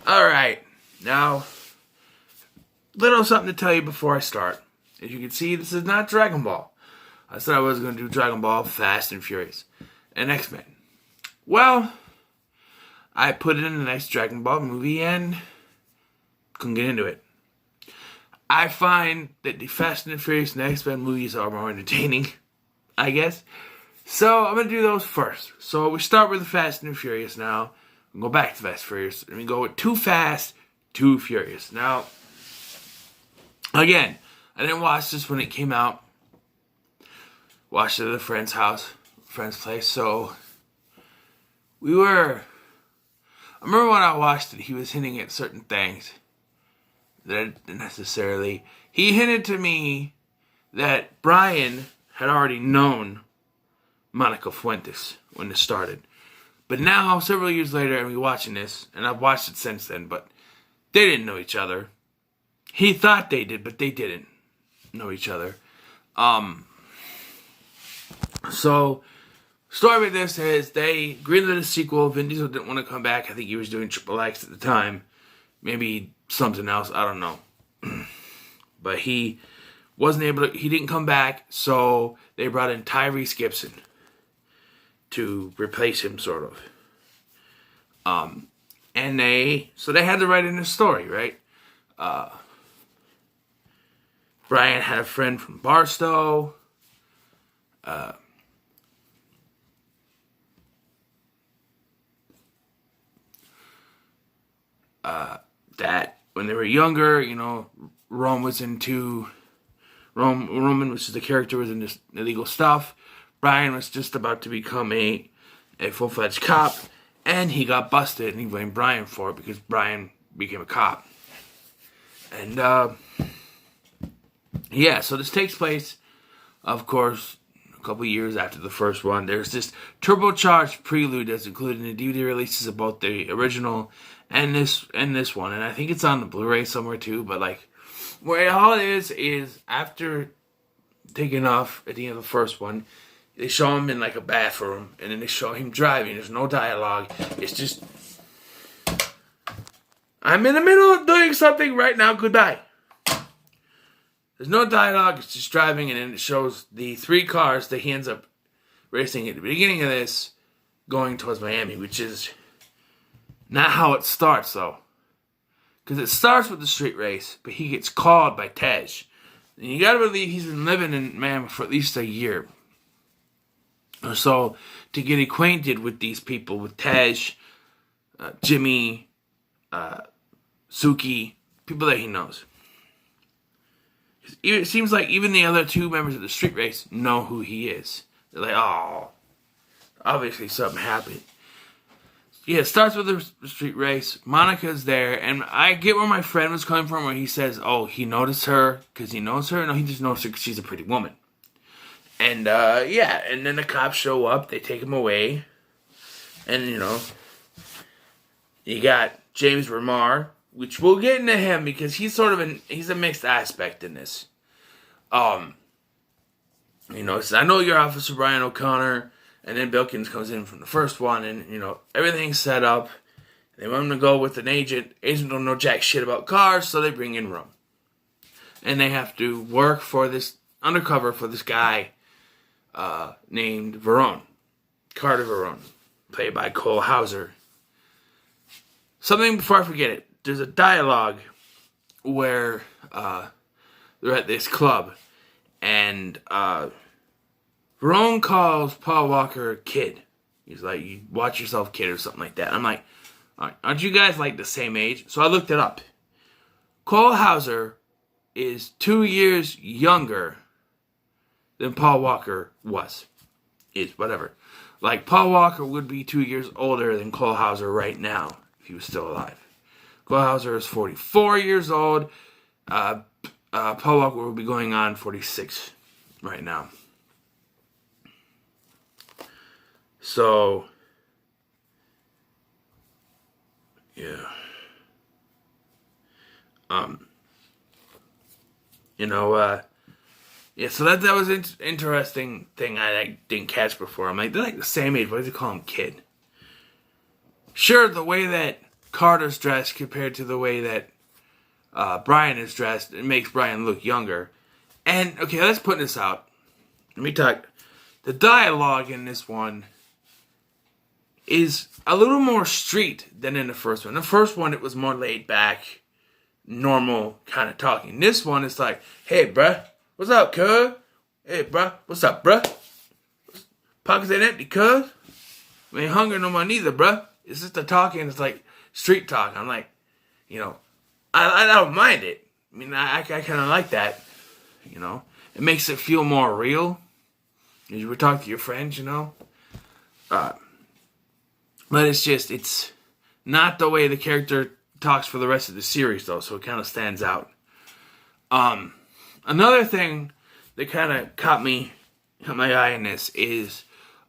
Alright, now, little something to tell you before I start. As you can see, this is not Dragon Ball. I said I was going to do Dragon Ball, Fast and Furious, and X-Men. Well, I put it in the next Dragon Ball movie and couldn't get into it. I find that the Fast and Furious and X-Men movies are more entertaining, I guess. So I'm going to do those first. So we start with the Fast and Furious now. We'll go back to Fast and Furious. And we go with Too Fast, Too Furious. Now, again, I didn't watch this when it came out. Watched it at a friend's house, friend's place. So I remember when I watched it, he was hinting at certain things that I didn't necessarily. He hinted to me that Brian had already known Monica Fuentes when this started. But now, several years later, and we're watching this, and I've watched it since then, but they didn't know each other. He thought they did, but they didn't know each other. So, story with this is they greenlit a sequel. Vin Diesel didn't want to come back. I think he was doing Triple X at the time. Maybe something else. I don't know. But he wasn't able to. He didn't come back, so they brought in Tyrese Gibson to replace him, sort of. And they had to write in a story, right? Brian had a friend from Barstow. That when they were younger, Roman, which is the character, was into illegal stuff. Brian was just about to become a full-fledged cop, and he got busted, and he blamed Brian for it because Brian became a cop. And, so this takes place, of course, a couple years after the first one. There's this turbocharged prelude that's included in the DVD releases of both the original and this one, and I think it's on the Blu-ray somewhere too, but where all it is after taking off at the end of the first one, they show him in a bathroom, and then they show him driving. There's no dialogue. It's just, I'm in the middle of doing something right now. Goodbye. There's no dialogue. It's just driving, and then it shows the three cars that he ends up racing at the beginning of this, going towards Miami, which is not how it starts, though. Because it starts with the street race, but he gets called by Tej. And you gotta believe he's been living in Miami for at least a year. So, to get acquainted with these people, with Tej, Jimmy, Suki, people that he knows. It seems like even the other two members of the street race know who he is. They're like, oh, obviously something happened. Yeah, it starts with the street race. Monica's there, and I get where my friend was coming from, where he says, oh, he noticed her because he knows her. No, he just noticed her because she's a pretty woman. And, and then the cops show up, they take him away, and, you got James Remar, which we'll get into him, because he's sort of he's a mixed aspect in this. I know you're Officer Brian O'Connor, and then Bilkins comes in from the first one, and, everything's set up. They want him to go with an agent. Agent don't know jack shit about cars, so they bring in Rome. And they have to work for this, undercover for this guy, named Verone. Carter Verone. Played by Cole Hauser. Something before I forget it. There's a dialogue where, they're at this club, and, Verone calls Paul Walker kid. He's like, you watch yourself, kid, or something like that. I'm like, aren't you guys the same age? So I looked it up. Cole Hauser is 2 years younger than Paul Walker was. Whatever. Paul Walker would be 2 years older than Cole Hauser right now, if he was still alive. Cole Hauser is 44 years old. Paul Walker will be going on 46 right now. So, yeah. So that was an interesting thing I didn't catch before. I'm like, they're the same age. Why does he call him kid? Sure, the way that Carter's dressed compared to the way that Brian is dressed, it makes Brian look younger. And, okay, let's put this out. Let me talk. The dialogue in this one is a little more street than in the first one. The first one, it was more laid back, normal kind of talking. This one is like, hey, bruh, what's up, cuz? Hey, bruh, what's up, bruh? Pockets ain't empty, cuz. We ain't hungry no more neither, bruh. It's just the talking, it's like street talk. I'm like, you know, I don't mind it. I mean, I kind of like that, you know. It makes it feel more real. You would talk to your friends, you know. But it's not the way the character talks for the rest of the series, though, so it kind of stands out. Another thing that kind of caught my eye in this is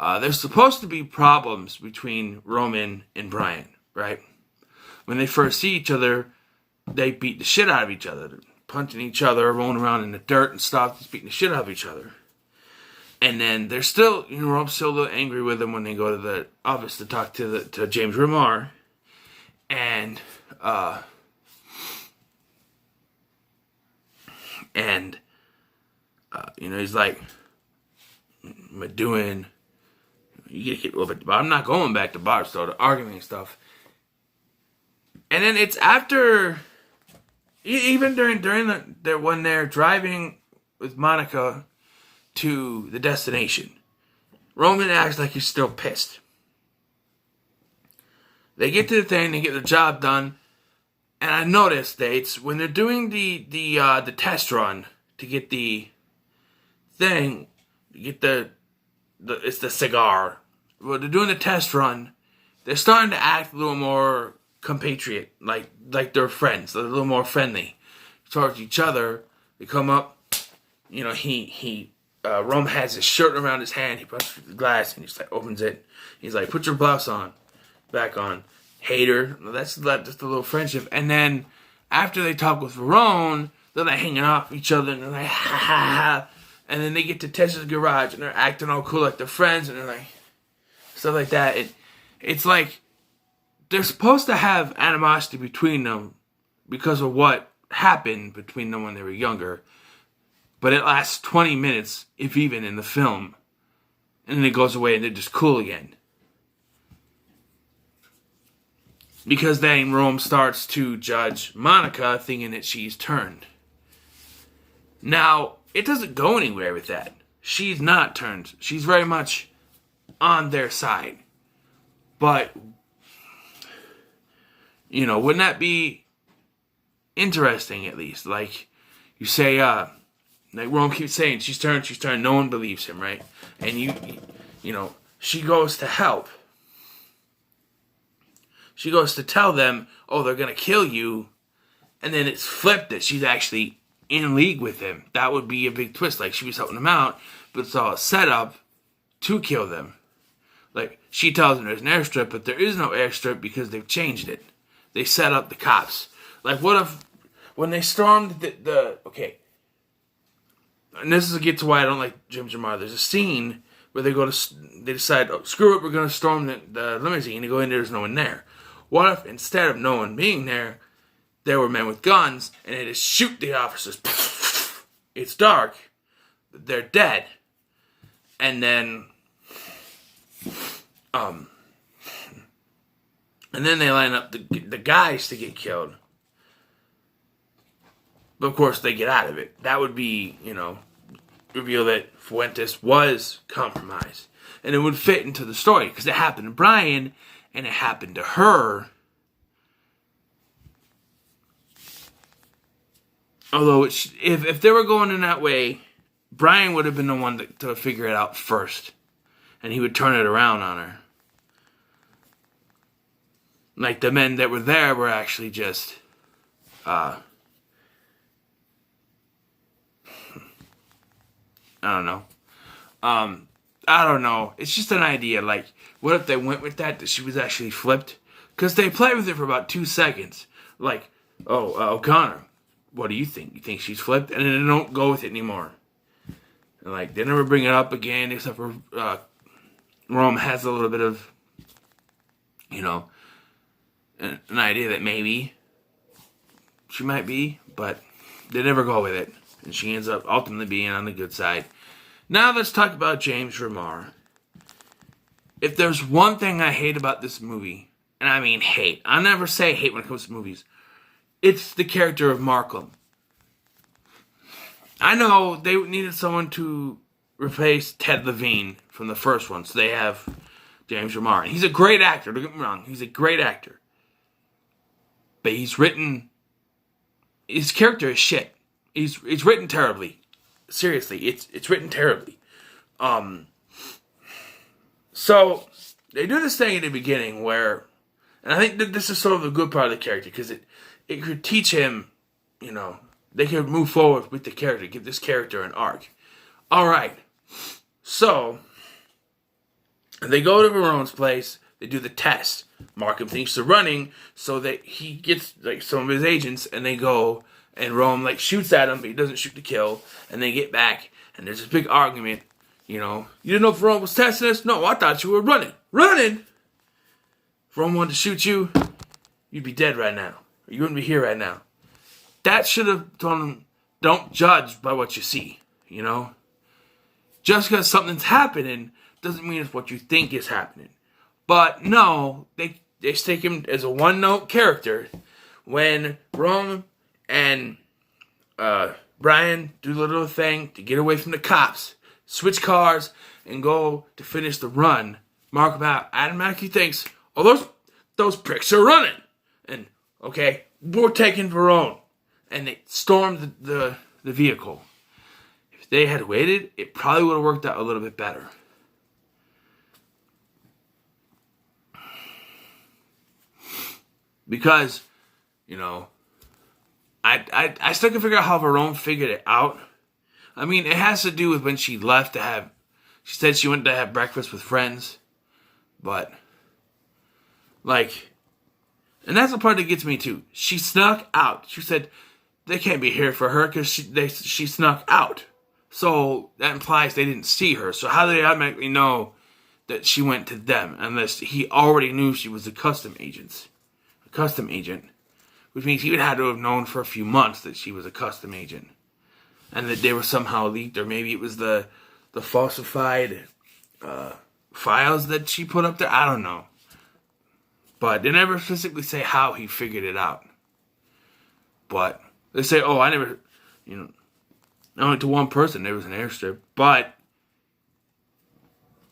there's supposed to be problems between Roman and Brian, right? When they first see each other, they beat the shit out of each other. They're punching each other, rolling around in the dirt and stuff, just beating the shit out of each other. And then they're still, you know, I'm still a little angry with them when they go to the office to talk to James Remar. And, you know, he's like, am I doing, you gotta get a little bit, but I'm not going back to Barstow, the arguing and stuff. And then it's after, even during the when they're driving with Monica to the destination, Roman acts like he's still pissed. They get to the thing, they get the job done, and I noticed that it's when they're doing the test run to get the thing, get it's the cigar. When they're doing the test run, they're starting to act a little more compatriot, like they're friends, they're a little more friendly towards each other. They come up, you know, Rome has his shirt around his hand, he puts the glass and he just like opens it. He's like, put your blouse on, back on. Hater. That's just a little friendship. And then after they talk with Verone, they're like hanging off each other and they're like, ha ha ha. And then they get to Tessa's garage and they're acting all cool like they're friends and they're like, stuff like that. It's like they're supposed to have animosity between them because of what happened between them when they were younger. But it lasts 20 minutes, if even, in the film. And then it goes away and they're just cool again. Because then Rome starts to judge Monica, thinking that she's turned. Now, it doesn't go anywhere with that. She's not turned. She's very much on their side. But, you know, wouldn't that be interesting at least? Like, you say, like Rome keeps saying, she's turned, no one believes him, right? And you know, she goes to help. She goes to tell them, oh, they're going to kill you. And then it's flipped that she's actually in league with him. That would be a big twist. Like, she was helping them out, but it's all set up to kill them. Like, she tells them there's an airstrip, but there is no airstrip because they've changed it. They set up the cops. Like, what if, when they stormed okay. And this gets to why I don't like Jim Jamar. There's a scene where they decide, oh, screw it, we're going to storm the limousine. They go in there's no one there. What if instead of no one being there, there were men with guns and they just shoot the officers? It's dark. They're dead. And then, they line up the guys to get killed. But of course they get out of it. That would be, you know, reveal that Fuentes was compromised. And it would fit into the story because it happened to Brian and it happened to her. Although, if they were going in that way, Brian would have been the one to figure it out first. And he would turn it around on her. Like, the men that were there were actually just, I don't know. I don't know. It's just an idea. Like, what if they went with that she was actually flipped? Because they played with it for about 2 seconds. Like, O'Connor, what do you think? You think she's flipped? And then they don't go with it anymore. And like, they never bring it up again, except for Rome has a little bit of, you know, an idea that maybe she might be, but they never go with it. And she ends up ultimately being on the good side. Now let's talk about James Remar. If there's one thing I hate about this movie, and I mean hate, I never say hate when it comes to movies, it's the character of Markham. I know they needed someone to replace Ted Levine from the first one, so they have James Remar. And he's a great actor, don't get me wrong, he's a great actor. But his character is shit. It's written terribly. Seriously, it's written terribly. So they do this thing at the beginning where, and I think that this is sort of the good part of the character, because it could teach him, they could move forward with the character, give this character an arc. Alright, so they go to Verone's place, they do the test. Markham thinks they're running, so that he gets some of his agents, and they go, and Rome shoots at him, but he doesn't shoot to kill, and they get back, and there's this big argument, you didn't know if Rome was testing us? No, I thought you were running. Running? If Rome wanted to shoot you, you'd be dead right now. Or you wouldn't be here right now. That should have told him, don't judge by what you see, Just because something's happening doesn't mean it's what you think is happening. But no, they stick him as a one-note character when Rome and Brian do the little thing to get away from the cops, switch cars, and go to finish the run. Markham automatically thinks, oh, those pricks are running. And, okay, we're taking Verone. And they stormed the vehicle. If they had waited, it probably would have worked out a little bit better. Because, I still can figure out how Verone figured it out. I mean, it has to do with when she left she said she went to have breakfast with friends. But, and that's the part that gets me too. She snuck out. She said they can't be here for her because she snuck out. So that implies they didn't see her. So how do they automatically know that she went to them unless he already knew she was a custom agent? Which means he would have to have known for a few months that she was a custom agent. And that they were somehow leaked, or maybe it was the falsified files that she put up there. I don't know. But they never specifically say how he figured it out. But they say, oh, I never, only to one person there was an airstrip. But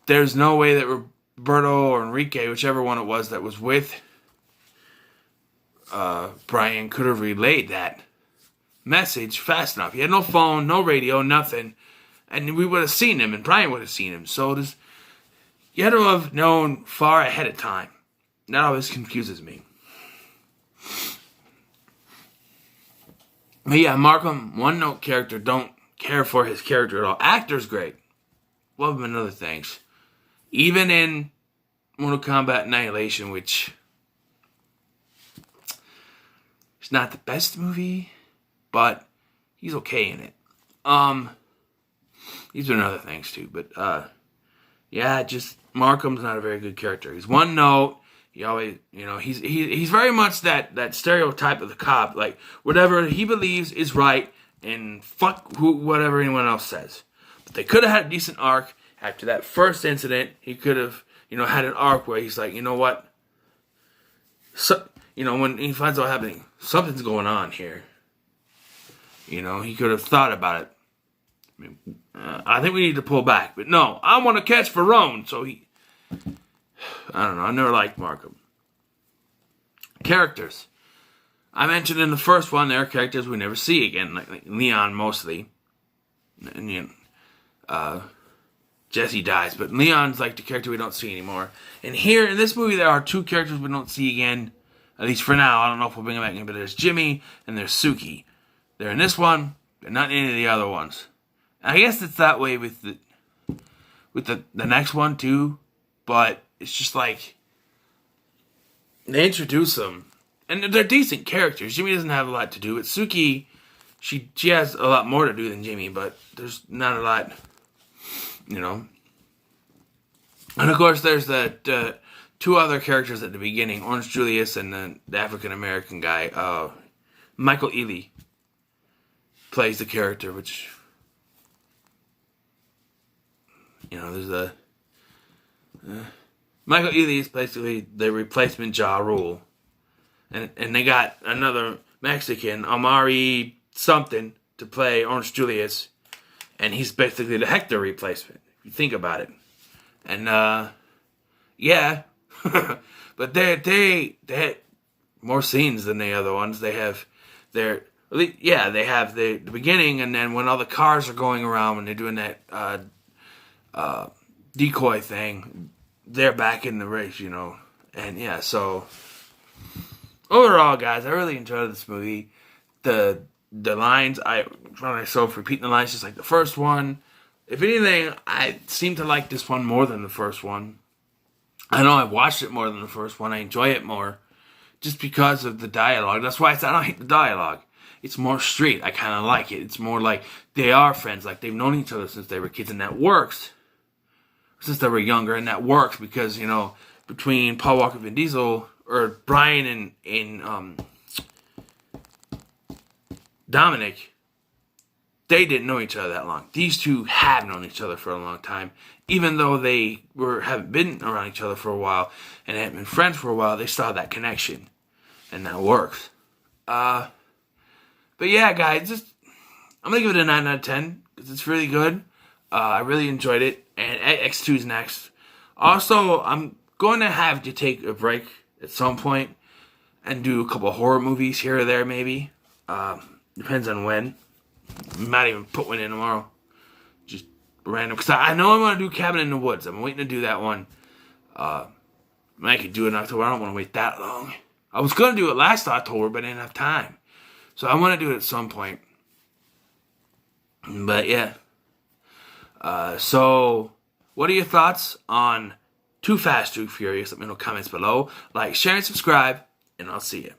there's no way that Roberto or Enrique, whichever one it was that was with Brian, could have relayed that message fast enough. He had no phone, no radio, nothing. And we would have seen him, and Brian would have seen him. So you had to have known far ahead of time. That always confuses me. But yeah, Markham, one-note character, don't care for his character at all. Actor's great. Love him in other things. Even in Mortal Kombat Annihilation, which is not the best movie, but he's okay in it. He's doing other things too, but yeah, just Markham's not a very good character. He's one note. He always, he's very much that stereotype of the cop, whatever he believes is right, and fuck whatever anyone else says. But they could have had a decent arc after that first incident. He could have, had an arc where he's like, you know what? So, when he finds out what's happening, something's going on here. He could have thought about it. I think we need to pull back, but no, I want to catch Verone. So I don't know. I never liked Markham. Characters. I mentioned in the first one, there are characters we never see again, like Leon mostly. And Jesse dies, but Leon's the character we don't see anymore. And here, in this movie, there are two characters we don't see again, at least for now. I don't know if we'll bring them back again, but there's Jimmy and there's Suki. They're in this one, but not in any of the other ones. I guess it's that way with the next one too, but it's just they introduce them, and they're decent characters. Jimmy doesn't have a lot to do with Suki. She has a lot more to do than Jimmy, but there's not a lot, And of course, there's the two other characters at the beginning, Orange Julius and the African American guy, Michael Ealy, plays the character, which, there's Michael Ealy is basically the replacement Ja Rule. And they got another Mexican, Amari something, to play Orange Julius. And he's basically the Hector replacement, if you think about it. And, yeah. But they had more scenes than the other ones. They have they have the beginning, and then when all the cars are going around, when they're doing that decoy thing, they're back in the race, And yeah, so overall, guys, I really enjoyed this movie. The lines, I found myself repeating the lines just like the first one. If anything, I seem to like this one more than the first one. I know I've watched it more than the first one. I enjoy it more just because of the dialogue. That's why I don't hate the dialogue. It's more straight. I kind of like it. It's more like they are friends. Like they've known each other since they were kids, and that works. Since they were younger, and that works because, between Paul Walker, Vin Diesel, or Brian and Dominic, they didn't know each other that long. These two have known each other for a long time. Even though they haven't been around each other for a while and haven't been friends for a while, they still have that connection. And that works. But yeah, guys, I'm going to give it a 9 out of 10 because it's really good. I really enjoyed it. And X2 is next. Also, I'm going to have to take a break at some point and do a couple horror movies here or there, maybe. Depends on when. Might even put one in tomorrow. Just random. Because I know I want to do Cabin in the Woods. I'm waiting to do that one. I could do it in October. I don't want to wait that long. I was going to do it last October, but I didn't have time. So I want to do it at some point. But yeah. So, what are your thoughts on 2Fast2Furious? Let me know in the comments below. Like, share, and subscribe. And I'll see you.